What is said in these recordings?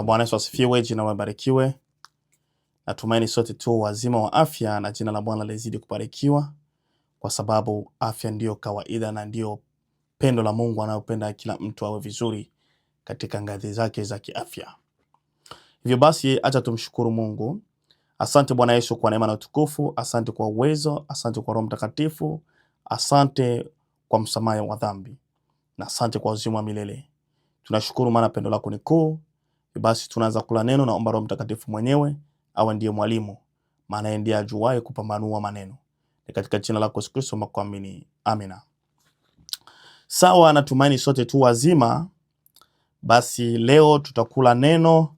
Bwana Yesu asifiwe, jina libarikiwe. Natumaini sote tu wazima wa afya na jina la Bwana lizidi kubarikiwa, kwa sababu afya ndiyo kawaida na ndiyo pendo la Mungu anayopenda kila mtu awe vizuri katika ngazi zake za kiafya. Hivyo basi acha tumshukuru Mungu. Asante Bwana Yesu kwa neema na utukufu, asante kwa uwezo, asante kwa Roho Mtakatifu, asante kwa msamaha wa dhambi, na asante kwa uzima wa milele. Tunashukuru maana pendo lako ni kuu. Basi tunaanza kula neno, na omba Roho Mtakatifu mwenyewe awe ndiye mwalimu, maana yeye ndiye ajuaye kupambanua maneno. Ni katika jina lako Yesu Kristo makuamini. Amina. Sawa, natumaini sote tu wazima. Basi leo tutakula neno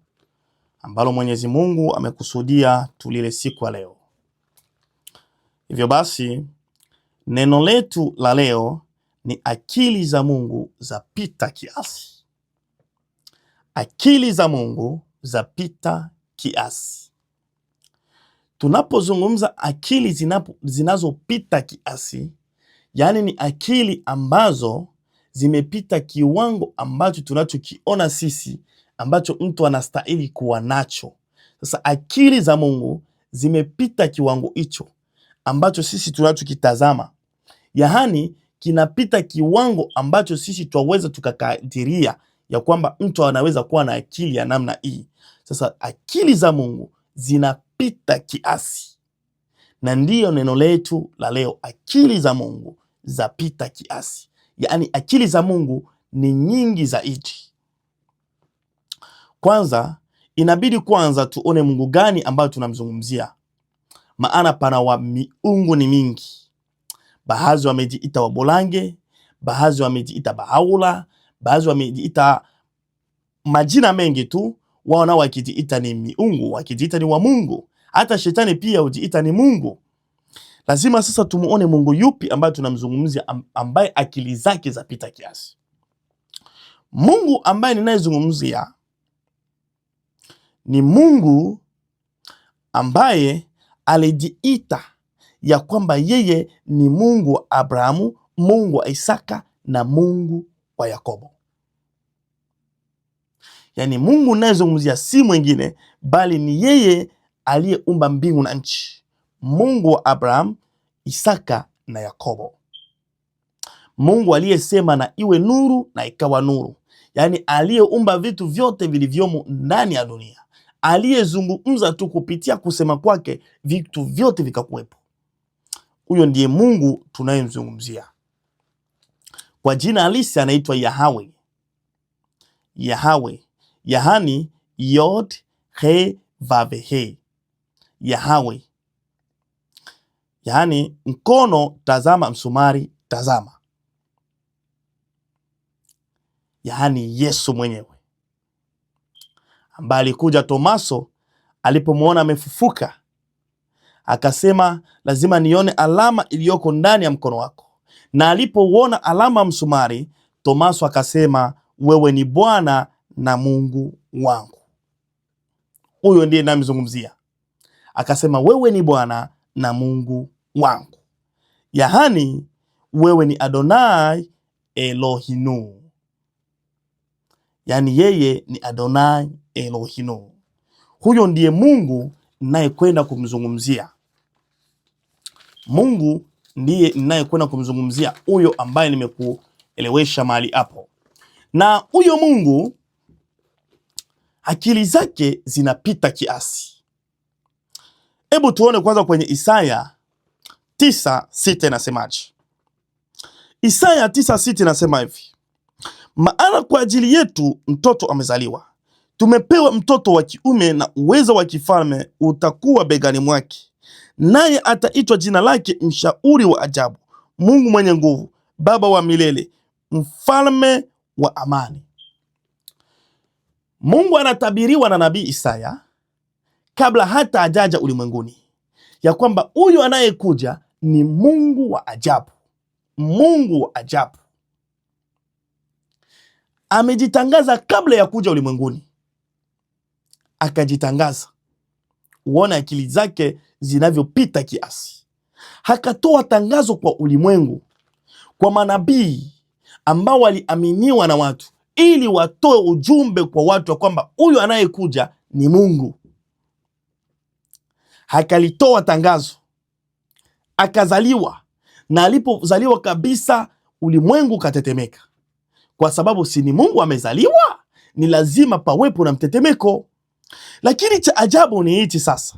ambalo Mwenyezi Mungu amekusudia tulile siku ya leo. Hivyo basi neno letu la leo ni akili za Mungu zapita kiasi. Akili za Mungu zapita kiasi. Tunapozungumza akili zinazopita kiasi, yani ni akili ambazo zimepita kiwango ambacho tunachokiona sisi, ambacho mtu anastahili kuwa nacho. Sasa akili za Mungu zimepita kiwango hicho ambacho sisi tunachokitazama, yaani kinapita kiwango ambacho sisi twaweza tukakadiria ya kwamba mtu anaweza kuwa na akili ya namna hii. Sasa akili za Mungu zinapita kiasi, na ndiyo neno letu la leo. Akili za Mungu zapita kiasi, yaani akili za Mungu ni nyingi zaidi. Kwanza inabidi tuone Mungu gani ambayo tunamzungumzia, maana pana wa miungu ni mingi. Baadhi wamejiita Wabolange, baadhi wamejiita Bahaula, baadhi wamejiita majina mengi tu. Wao nao wakijiita ni miungu, wakijiita ni wa Mungu. Hata shetani pia hujiita ni Mungu. Lazima sasa tumuone Mungu yupi ambaye tunamzungumzia, ambaye akili zake zapita kiasi. Mungu ambaye ninayezungumzia ni Mungu ambaye alijiita ya kwamba yeye ni Mungu wa Abrahamu, Mungu wa Isaka na Mungu wa Yakobo. Yani Mungu ninayezungumzia si mwingine bali ni yeye aliyeumba mbingu na nchi, Mungu wa Abraham, Isaka na Yakobo. Mungu aliyesema na iwe nuru na ikawa nuru, yani aliyeumba vitu vyote vilivyomo ndani ya dunia, aliyezungumza tu kupitia kusema kwake vitu vyote vikakuwepo. Huyo ndiye Mungu tunayemzungumzia. Kwa jina halisi anaitwa Yahweh. Yahweh, yaani Yod He Vav He. Yahweh, yaani mkono tazama, msumari tazama, yaani Yesu mwenyewe ambaye alikuja. Tomaso alipomwona amefufuka akasema, lazima nione alama iliyoko ndani ya mkono wako. Na alipouona alama ya msumari, Tomaso akasema, wewe ni Bwana na Mungu wangu. Huyo ndiye namzungumzia. Akasema, wewe ni Bwana na Mungu wangu, yaani wewe ni Adonai Elohinu, yaani yeye ni Adonai Elohinu. Huyo ndiye Mungu ninayekwenda kumzungumzia. Mungu ndiye ninayekwenda kumzungumzia, huyo ambaye nimekuelewesha mahali hapo. Na huyo Mungu akili zake zinapita kiasi. Hebu tuone kwanza kwenye Isaya 9:6 inasemaje? Isaya 9:6 inasema hivi: maana kwa ajili yetu mtoto amezaliwa, tumepewa mtoto wa kiume, na uwezo wa kifalme utakuwa begani mwake, naye ataitwa jina lake Mshauri wa Ajabu, Mungu mwenye nguvu, Baba wa milele, Mfalme wa amani. Mungu anatabiriwa na nabii Isaya kabla hata ajaja ulimwenguni, ya kwamba huyu anayekuja ni Mungu wa ajabu. Mungu wa ajabu amejitangaza kabla ya kuja ulimwenguni, akajitangaza. Uone akili zake zinavyopita kiasi. Hakatoa tangazo kwa ulimwengu, kwa manabii ambao waliaminiwa na watu, ili watoe ujumbe kwa watu wa kwamba huyu anayekuja ni Mungu. Akalitoa tangazo, akazaliwa, na alipozaliwa kabisa ulimwengu katetemeka, kwa sababu si ni Mungu amezaliwa, ni lazima pawepo na mtetemeko. Lakini cha ajabu ni hichi sasa,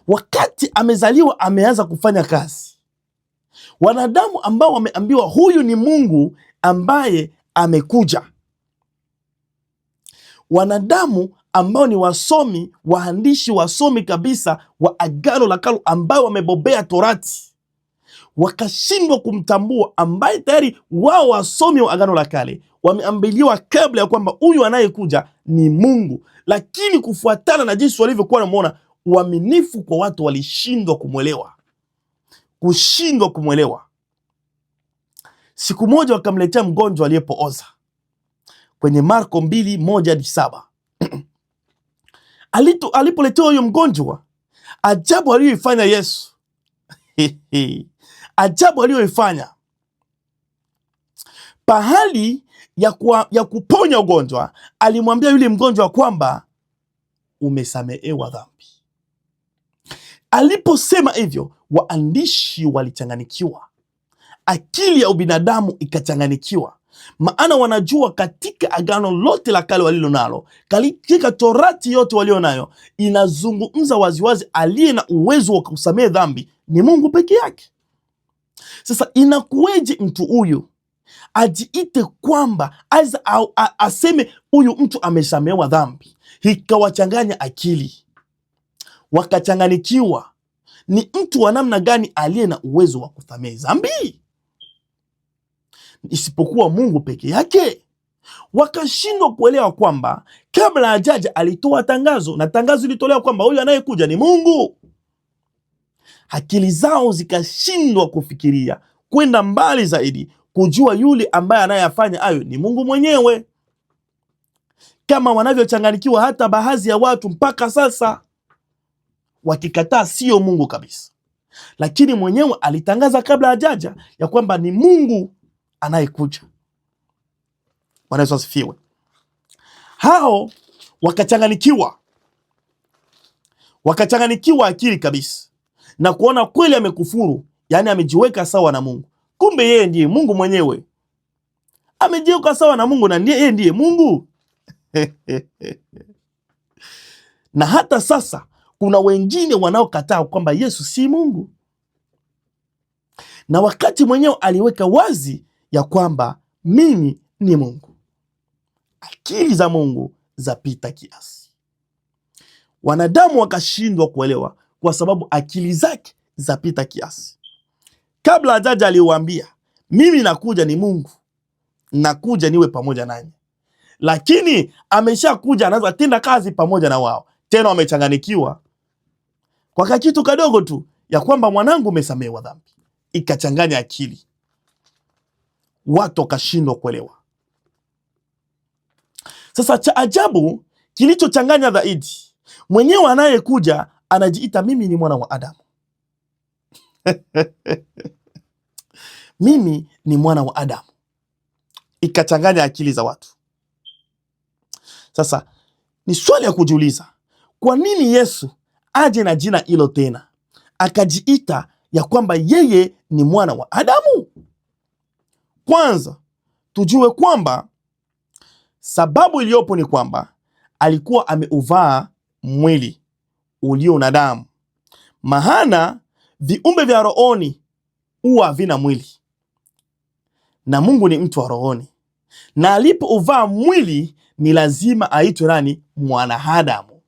wakati amezaliwa ameanza kufanya kazi. Wanadamu ambao wameambiwa huyu ni Mungu ambaye amekuja, wanadamu ambao ni wasomi, waandishi wasomi kabisa wa Agano la Kale ambao wamebobea Torati, wakashindwa kumtambua ambaye tayari wao wasomi wa Agano la Kale wameambiliwa kabla ya kwamba huyu anayekuja ni Mungu. Lakini kufuatana na jinsi walivyokuwa wanamuona, uaminifu kwa watu walishindwa kumwelewa, kushindwa kumwelewa. Siku moja wakamletea mgonjwa aliyepooza kwenye Marko 2:1-7. Alipoletewa huyo mgonjwa, ajabu aliyoifanya Yesu ajabu aliyoifanya, pahali ya kuponya ugonjwa, alimwambia yule mgonjwa kwamba umesamehewa dhambi. Aliposema hivyo, waandishi walichanganikiwa, akili ya ubinadamu ikachanganikiwa, maana wanajua katika Agano lote la Kale walilo nalo, katika Torati yote walio nayo, inazungumza waziwazi aliye na uwezo wa kusamehe dhambi ni Mungu peke yake. Sasa inakuweje mtu huyu ajiite kwamba aseme huyu mtu amesamehewa dhambi? Ikawachanganya akili, wakachanganikiwa. Ni mtu wa namna gani aliye na uwezo wa kusamehe dhambi isipokuwa Mungu peke yake? Wakashindwa kuelewa kwamba kabla hajaja alitoa tangazo, na tangazo lilitolewa kwamba huyu anayekuja ni Mungu. Akili zao zikashindwa kufikiria kwenda mbali zaidi, kujua yule ambaye anayefanya hayo ni Mungu mwenyewe, kama wanavyochanganikiwa hata baadhi ya watu mpaka sasa, wakikataa sio Mungu kabisa. Lakini mwenyewe alitangaza kabla hajaja ya kwamba ni Mungu anayekuja. Bwana Yesu asifiwe. Hao wakachanganikiwa akili kabisa, na kuona kweli amekufuru, yani amejiweka sawa na Mungu. Kumbe yeye ndiye Mungu mwenyewe, amejiweka sawa na Mungu, na yeye ndiye Mungu. Na hata sasa kuna wengine wanaokataa kwamba Yesu si Mungu, na wakati mwenyewe aliweka wazi ya kwamba mimi ni Mungu. Akili za Mungu zapita kiasi. Wanadamu wakashindwa kuelewa kwa sababu akili zake zapita kiasi. Kabla hajaja aliwaambia, mimi nakuja ni Mungu, nakuja niwe pamoja nanyi. Lakini ameshakuja, anaanza tenda kazi pamoja na wao. Tena wamechanganikiwa kwa kitu kadogo tu, ya kwamba mwanangu umesamehewa dhambi. Ikachanganya akili, watu wakashindwa kuelewa. Sasa cha ajabu kilichochanganya zaidi, mwenyewe anayekuja anajiita mimi ni mwana wa Adamu. Mimi ni mwana wa Adamu. Ikachanganya akili za watu. Sasa ni swali ya kujiuliza, kwa nini Yesu aje na jina hilo tena, akajiita ya kwamba yeye ni mwana wa Adamu? Kwanza tujue kwamba sababu iliyopo ni kwamba alikuwa ameuvaa mwili ulio na damu, maana viumbe vya rohoni huwa havina mwili, na Mungu ni mtu wa rohoni, na alipouvaa mwili ni lazima aitwe nani? Mwana Adamu,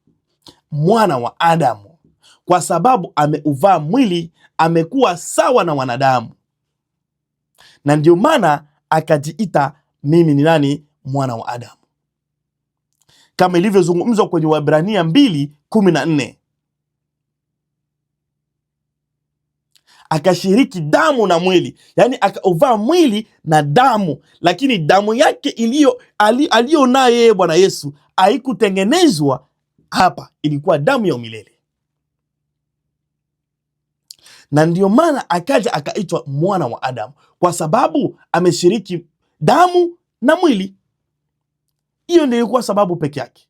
mwana wa Adamu, kwa sababu ameuvaa mwili, amekuwa sawa na wanadamu, na ndio maana akajiita mimi ni nani? Mwana wa Adamu, kama ilivyozungumzwa kwenye Waebrania 2:14. Akashiriki damu na mwili, yani akauvaa mwili na damu, lakini damu yake aliyo naye yeye Bwana Yesu haikutengenezwa hapa, ilikuwa damu ya umilele, na ndio maana akaja akaitwa mwana wa Adamu, kwa sababu ameshiriki damu na mwili. Hiyo ndio ilikuwa sababu peke yake,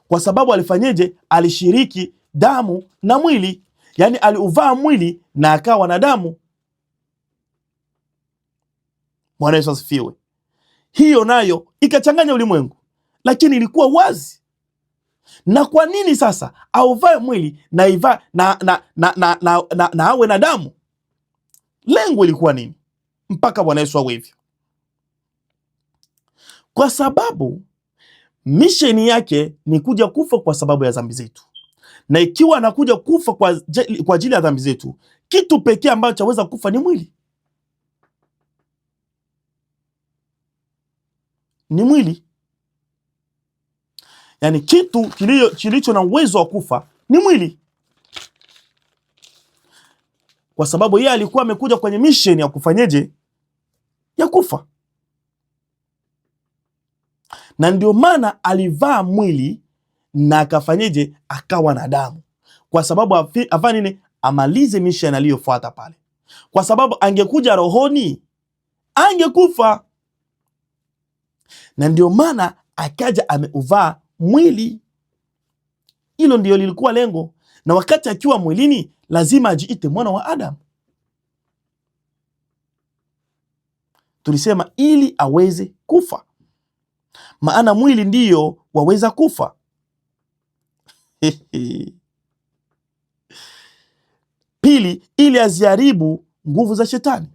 kwa sababu alifanyeje? Alishiriki damu na mwili, yani aliuvaa mwili na akawa na damu. Bwana Yesu asifiwe. Hiyo nayo ikachanganya ulimwengu, lakini ilikuwa wazi. Na kwa nini sasa auvae mwili na awe na damu? Lengo ilikuwa nini mpaka Bwana Yesu awe hivyo? Kwa sababu misheni yake ni kuja kufa kwa sababu ya dhambi zetu, na ikiwa anakuja kufa kwa ajili ya dhambi zetu, kitu pekee ambacho chaweza kufa ni mwili, ni mwili. Yani kitu kilicho na uwezo wa kufa ni mwili, kwa sababu yeye alikuwa amekuja kwenye mission ya kufanyeje? Ya kufa. Na ndio maana alivaa mwili na akafanyeje? Akawa na damu, kwa sababu afanye nini? Amalize mission aliyofuata pale, kwa sababu angekuja rohoni angekufa. Na ndio maana akaja ameuvaa mwili. Hilo ndio lilikuwa lengo, na wakati akiwa mwilini lazima ajiite mwana wa Adamu. Tulisema ili aweze kufa, maana mwili ndiyo waweza kufa. Pili, ili aziharibu nguvu za shetani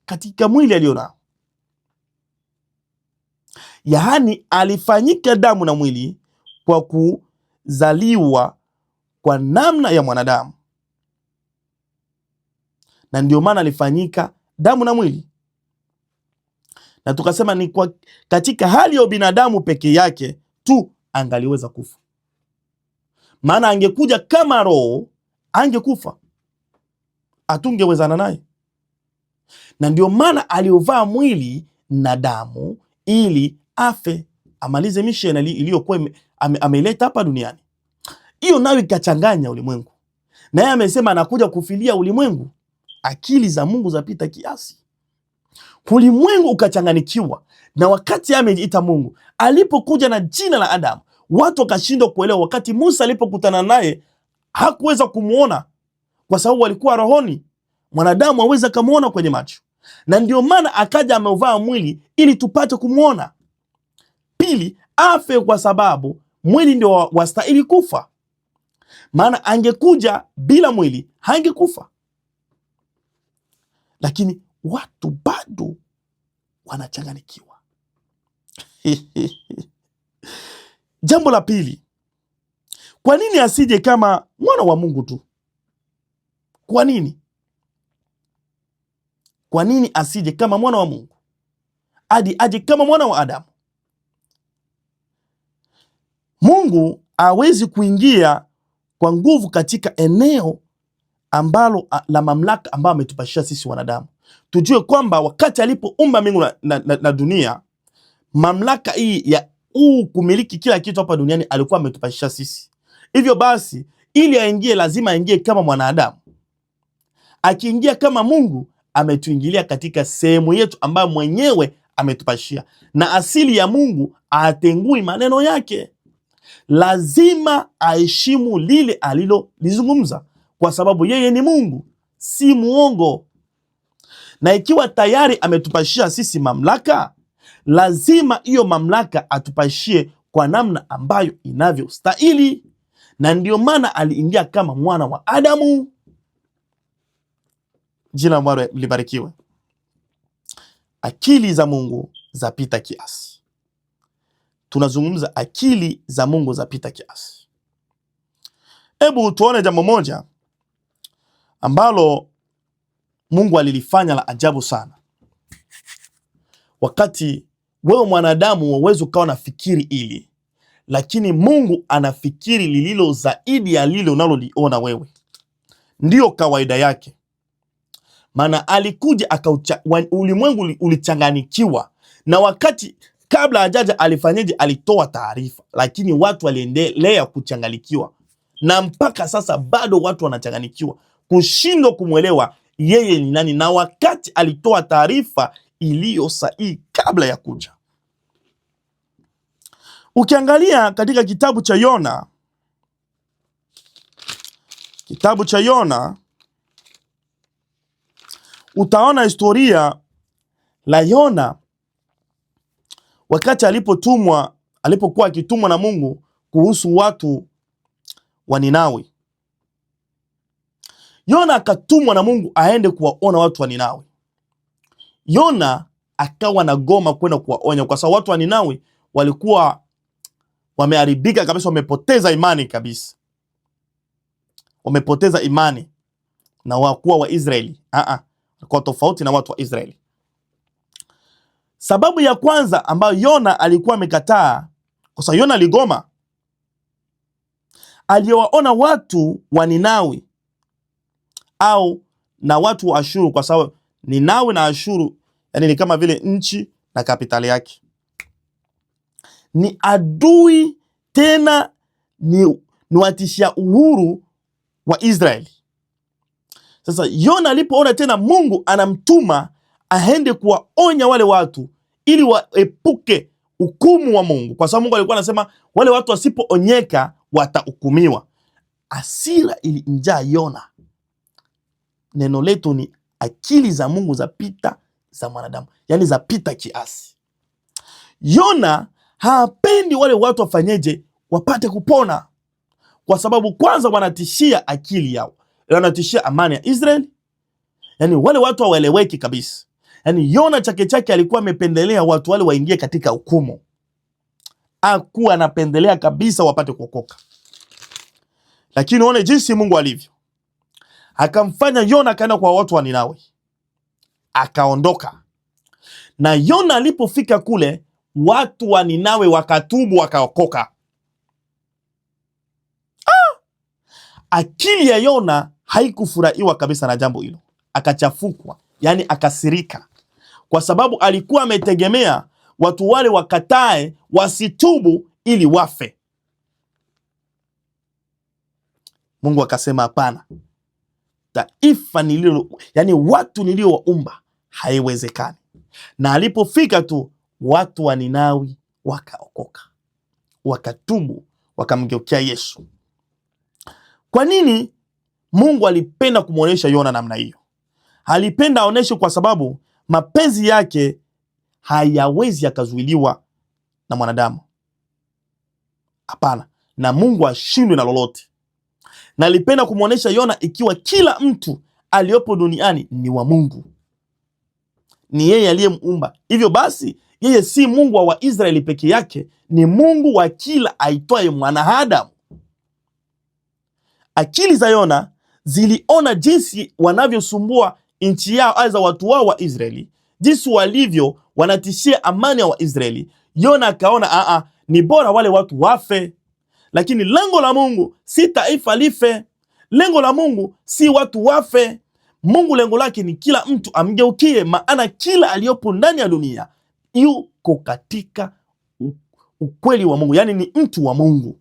katika mwili alionao. Yaani alifanyika damu na mwili kwa kuzaliwa kwa namna ya mwanadamu, na ndio maana alifanyika damu na mwili. Na tukasema ni kwa katika hali ya binadamu peke yake tu angaliweza kufa, maana angekuja kama roho angekufa, atungewezana naye. Na ndio maana aliovaa mwili na damu ili afe, amalize mission iliyokuwa ameleta hapa duniani. Hiyo nayo ikachanganya ulimwengu, na yeye amesema anakuja kufilia ulimwengu. Akili za Mungu zapita kiasi, ulimwengu ukachanganikiwa. Na wakati amejiita Mungu, alipokuja na jina la Adamu, watu wakashindwa kuelewa. Wakati Musa alipokutana naye hakuweza kumuona, kwa sababu walikuwa rohoni, mwanadamu hawezi kumuona kwenye macho. Na ndio maana akaja ameuvaa mwili ili tupate kumuona. Pili, afe kwa sababu mwili ndio wastahili kufa, maana angekuja bila mwili hangekufa. Lakini watu bado wanachanganikiwa. Jambo la pili, kwa nini asije kama mwana wa Mungu tu? Kwa nini? Kwa nini asije kama mwana wa Mungu, hadi aje kama mwana wa Adamu? Mungu hawezi kuingia kwa nguvu katika eneo ambalo la mamlaka ambayo ametupashia sisi wanadamu. Tujue kwamba wakati alipoumba mbingu na dunia, mamlaka hii ya kumiliki kila kitu hapa duniani alikuwa ametupashia sisi. Hivyo basi, ili aingie lazima aingie kama mwanadamu. Akiingia kama Mungu, ametuingilia katika sehemu yetu ambayo mwenyewe ametupashia. Na asili ya Mungu atengui maneno yake, lazima aheshimu lile alilolizungumza, kwa sababu yeye ni Mungu, si muongo. Na ikiwa tayari ametupashia sisi mamlaka, lazima hiyo mamlaka atupashie kwa namna ambayo inavyostahili. Na ndio maana aliingia kama mwana wa Adamu. Jina la Bwana libarikiwe. Akili za Mungu zapita kiasi. Tunazungumza akili za Mungu zapita kiasi. Hebu tuone jambo moja ambalo Mungu alilifanya la ajabu sana. Wakati wewe mwanadamu waweza ukawa nafikiri ili, lakini Mungu anafikiri lililo zaidi ya lile unaloliona wewe. Ndiyo kawaida yake. Maana alikuja ulimwengu ulichanganikiwa, na wakati kabla hajaja alifanyaje? Alitoa taarifa, lakini watu waliendelea kuchanganikiwa, na mpaka sasa bado watu wanachanganikiwa kushindwa kumwelewa yeye ni nani, na wakati alitoa taarifa iliyo sahihi kabla ya kuja. Ukiangalia katika kitabu cha Yona, utaona historia la Yona wakati alipokuwa akitumwa na Mungu kuhusu watu wa Ninawi. Yona akatumwa na Mungu aende kuwaona watu wa Ninawi. Yona akawa na goma kwenda kuwaonya, kwa sababu watu wa Ninawi walikuwa wameharibika kabisa, wamepoteza imani kabisa, wamepoteza imani na wakuwa wa Israeli. Kwa tofauti na watu wa Israeli. Sababu ya kwanza ambayo Yona alikuwa amekataa, kwa sababu Yona aligoma, aliwaona watu wa Ninawi au na watu wa Ashuru, kwa sababu Ninawi na Ashuru yani ni kama vile nchi na kapitali yake. Ni adui tena, ni watishia uhuru wa Israeli. Sasa Yona alipoona tena Mungu anamtuma aende kuwaonya wale watu ili waepuke hukumu wa Mungu, kwa sababu Mungu alikuwa anasema wale watu wasipoonyeka watahukumiwa. Hasira ilinjaa Yona. Neno letu ni akili za Mungu zapita za mwanadamu, yani zapita kiasi. Yona hapendi wale watu wafanyeje, wapate kupona, kwa sababu kwanza wanatishia akili yao, wanatishia amani ya Israeli. Yani wale watu hawaeleweki kabisa. Yani Yona chake alikuwa amependelea watu wale waingie katika hukumu, hakuwa anapendelea kabisa wapate kuokoka. Lakini uone jinsi Mungu alivyo, akamfanya Yona akaenda kwa watu wa Ninawi, akaondoka. Na Yona alipofika kule, watu wa Ninawi wakatubu, wakaokoka. Akili ya Yona haikufurahiwa kabisa na jambo hilo, akachafukwa, yani akasirika, kwa sababu alikuwa ametegemea watu wale wakatae, wasitubu ili wafe. Mungu akasema hapana, taifa yani watu niliowaumba haiwezekani. Na alipofika tu, watu wa Ninawi wakaokoka, wakatubu, wakamgeukia Yesu. Kwa nini Mungu alipenda kumuonesha Yona namna hiyo? Alipenda aoneshe kwa sababu mapenzi yake hayawezi yakazuiliwa na mwanadamu. Hapana, na Mungu ashindwe na lolote. Na alipenda kumuonesha Yona ikiwa kila mtu aliyopo duniani ni wa Mungu, ni yeye aliyemuumba. Hivyo basi yeye si Mungu wa Waisraeli peke yake, ni Mungu wa kila aitwaye mwanadamu. Akili za Yona ziliona jinsi wanavyosumbua nchi yao, aza watu wao wa Israeli, jinsi walivyo wanatishia amani ya Waisraeli. Yona akaona ni bora wale watu wafe. Lakini lengo la Mungu si taifa life, lengo la Mungu si watu wafe. Mungu lengo lake ni kila mtu amgeukie, maana kila aliyopo ndani ya dunia yuko katika ukweli wa Mungu, yani ni mtu wa Mungu.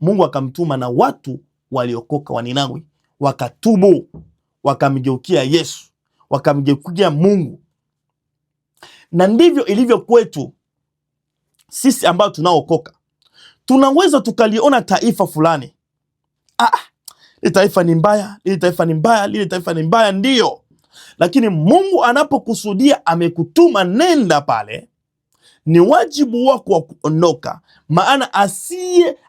Mungu akamtuma na watu waliokoka wa Ninawi, wakatubu, wakamgeukia Yesu, wakamgeukia Mungu. Na ndivyo ilivyo kwetu sisi ambao tunaokoka. Tunaweza tukaliona taifa fulani, hili taifa ni mbaya, hili taifa ni mbaya, hili taifa ni mbaya, ndiyo. Lakini Mungu anapokusudia, amekutuma, nenda pale, ni wajibu wako wa kuondoka, maana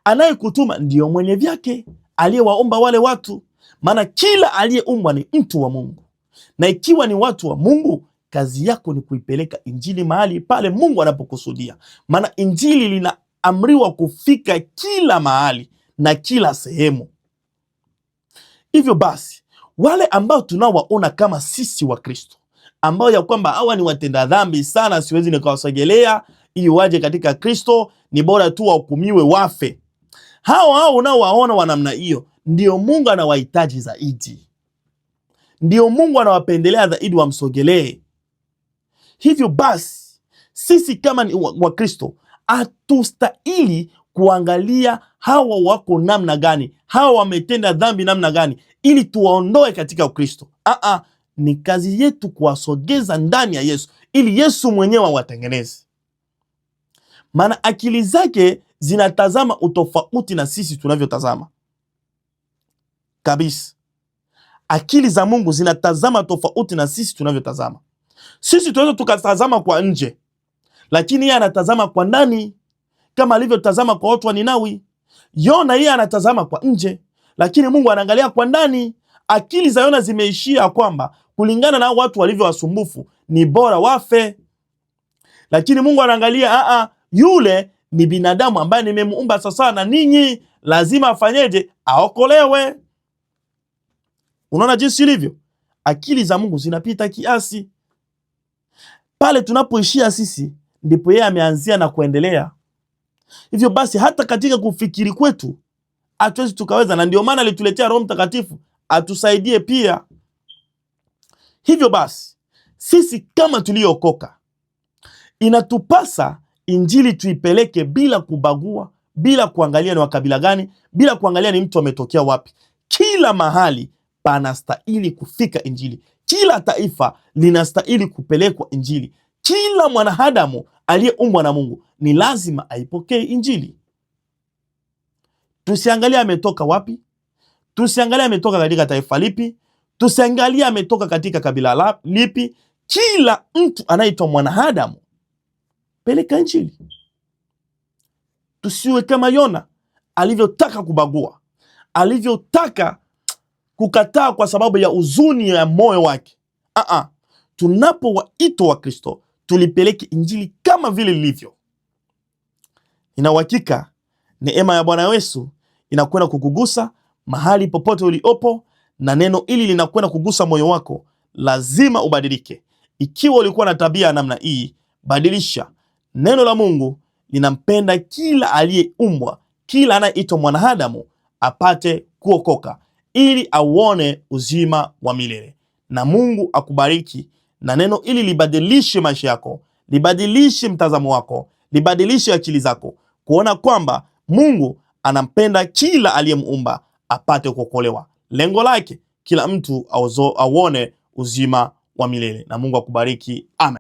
anayekutuma ndiyo mwenye vyake, aliyewaomba wale watu. Maana kila aliyeumbwa ni mtu wa Mungu, na ikiwa ni watu wa Mungu, kazi yako ni kuipeleka injili mahali pale Mungu anapokusudia. Maana injili linaamriwa kufika kila mahali na kila sehemu. Hivyo basi, wale ambao tunawaona kama sisi wa Kristo, ambao ya kwamba hawa ni watenda dhambi sana, siwezi nikawasogelea ili waje katika Kristo, ni bora tu wahukumiwe wafe. Hao unaowaona wa namna hiyo, ndio Mungu anawahitaji zaidi, ndio Mungu anawapendelea zaidi wamsogelee. Hivyo basi, sisi kama ni wa Kristo, hatustahili kuangalia hawa wako namna gani, hawa wametenda dhambi namna gani, ili tuwaondoe katika Ukristo. Ni kazi yetu kuwasogeza ndani ya Yesu, ili Yesu mwenyewe awatengeneze. maana akili zake zinatazama utofauti na sisi tunavyotazama kabisa. Akili za Mungu zinatazama tofauti na sisi tunavyotazama. Sisi tunaweza tukatazama kwa nje, lakini yeye anatazama kwa ndani, kama alivyotazama kwa watu wa Ninawi. Yona yeye anatazama kwa nje, lakini Mungu anaangalia kwa ndani. Akili za Yona zimeishia kwamba kulingana na watu walivyo wasumbufu ni bora wafe, lakini Mungu anaangalia yule ni binadamu ambaye nimemuumba sasa na ninyi, lazima afanyeje? Aokolewe. Unaona jinsi ilivyo? Akili za Mungu zinapita kiasi. Pale tunapoishia sisi ndipo yeye ameanzia na kuendelea. Hivyo basi hata katika kufikiri kwetu hatuwezi tukaweza, na ndio maana alituletea Roho Mtakatifu atusaidie pia. Hivyo basi sisi kama tuliokoka, inatupasa injili tuipeleke bila kubagua, bila kuangalia ni wa kabila gani, bila kuangalia ni mtu ametokea wapi. Kila mahali panastahili kufika injili. Kila taifa linastahili kupelekwa injili. Kila mwanadamu aliyeumbwa na Mungu ni lazima aipokee injili. Tusiangalie ametoka wapi, tusiangalie ametoka katika taifa lipi, tusiangalie ametoka katika kabila lipi. Kila mtu anaitwa mwanadamu, peleka injili. Tusiwe kama Yona alivyotaka kubagua, alivyotaka kukataa kwa sababu ya huzuni ya moyo wake. Tunapowaitwa wa Kristo tulipeleke injili kama vile lilivyo. Ina uhakika neema ya Bwana Yesu inakwenda kukugusa mahali popote uliopo, na neno hili linakwenda kugusa moyo wako. Lazima ubadilike. Ikiwa ulikuwa na tabia ya namna hii, badilisha. Neno la Mungu linampenda kila aliyeumbwa, kila anayeitwa mwanadamu apate kuokoka ili auone uzima wa milele. Na Mungu akubariki, na neno hili libadilishe maisha yako, libadilishe mtazamo wako, libadilishe akili zako, kuona kwamba Mungu anampenda kila aliyemuumba apate kuokolewa. Lengo lake kila mtu auone uzima wa milele. Na Mungu akubariki. Amen.